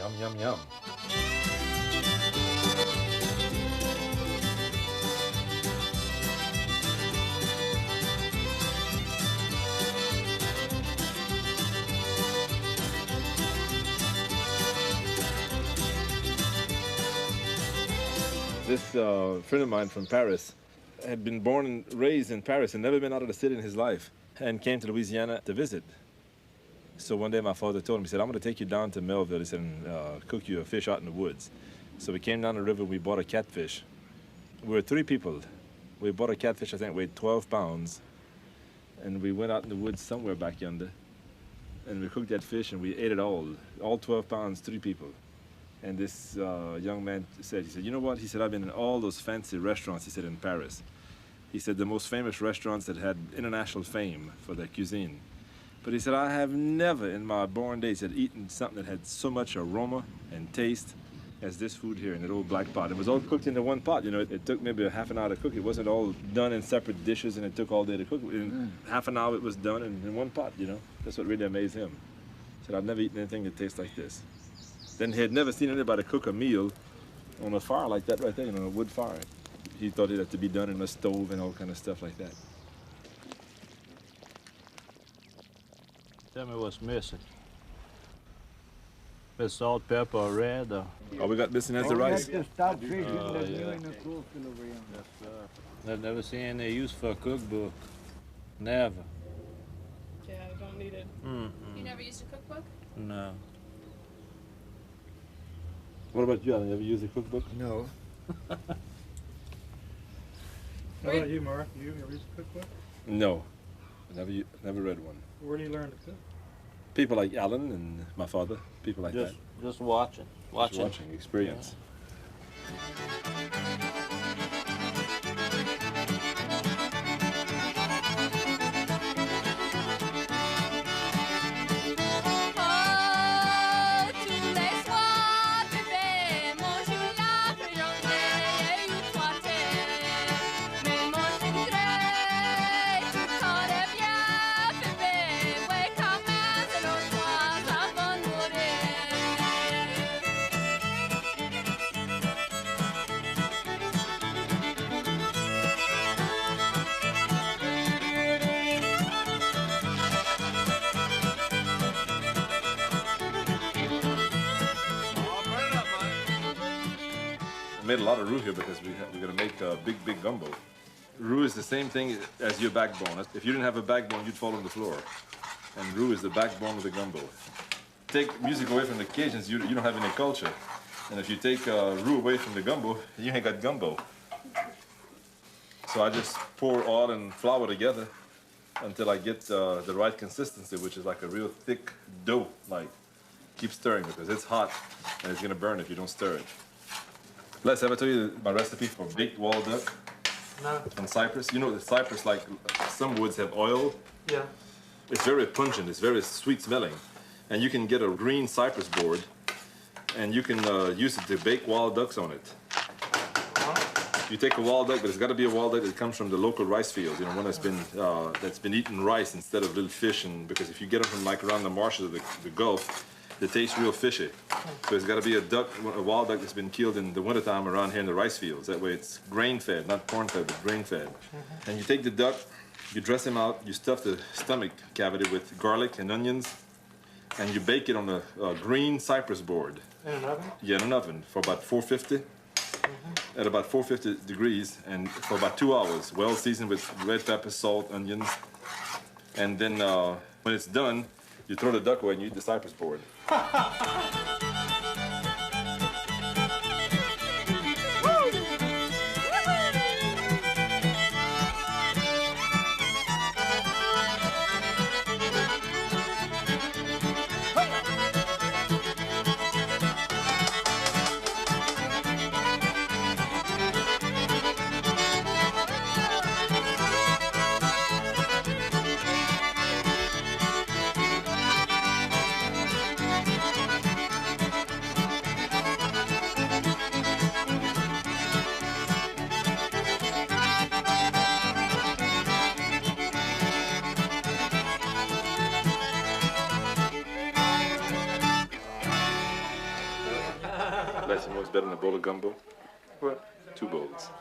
Yum, yum, yum. This friend of mine from Paris had been born and raised in Paris and never been out of the city in his life and came to Louisiana to visit. So one day my father told him, he said, I'm going to take you down to Melville, he said, and cook you a fish out in the woods. So we came down the river, we bought a catfish. We were 3 people. We bought a catfish, I think weighed 12 pounds. And we went out in the woods somewhere back yonder. And we cooked that fish and we ate it all 12 pounds, 3 people. And this young man said, he said, you know what? He said, I've been in all those fancy restaurants, he said, in Paris. He said, the most famous restaurants that had international fame for their cuisine. But he said, I have never in my born days had eaten something that had so much aroma and taste as this food here in that old black pot. It was all cooked into one pot. You know, it took maybe a half an hour to cook. It wasn't all done in separate dishes and it took all day to cook. In half an hour it was done in one pot, you know. That's what really amazed him. He said, I've never eaten anything that tastes like this. Then he had never seen anybody cook a meal on a fire like that right there, you know, a wood fire. He thought it had to be done in a stove and all kind of stuff like that. Tell me what's missing. With salt, pepper, or red, or... All we got missing is the rice. Yes, I've never seen any use for a cookbook. Never. Yeah, I don't need it. You never used a cookbook? No. What about you, Alan? You ever use a cookbook? No. How about you, Mark? You ever use a cookbook? No, never read one. Where do you learn to cook? People like Alan and my father, people like that. Just watching. Just watching, experience. Made a lot of roux here because we're going to make a big gumbo. Roux is the same thing as your backbone. If you didn't have a backbone, you'd fall on the floor. And roux is the backbone of the gumbo. Take music away from the Cajuns, you don't have any culture. And if you take roux away from the gumbo, you ain't got gumbo. So I just pour oil and flour together until I get the right consistency, which is like a real thick dough. Like, keep stirring because it's hot and it's going to burn if you don't stir it. Les, have I told you my recipe for baked wall duck? No. On cypress. You know the cypress, like some woods have oil. Yeah. It's very pungent, it's very sweet smelling. And you can get a green cypress board and you can use it to bake wild ducks on it. You take a wild duck, but it's got to be a wild duck that comes from the local rice fields, you know, one that's been eating rice instead of little fish. And because if you get them from like around the marshes of the Gulf, they taste real fishy. So it's got to be a wild duck that's been killed in the wintertime around here in the rice fields. That way it's grain-fed, not corn-fed, but grain-fed. And you take the duck, you dress him out, you stuff the stomach cavity with garlic and onions, and you bake it on a green cypress board. In an oven? Yeah, in an oven for about 450. At about 450 degrees, and for about 2 hours, well seasoned with red pepper, salt, onions. And then when it's done, you throw the duck away and you eat the cypress board. That's the most better than a bowl of gumbo. What? 2 bowls.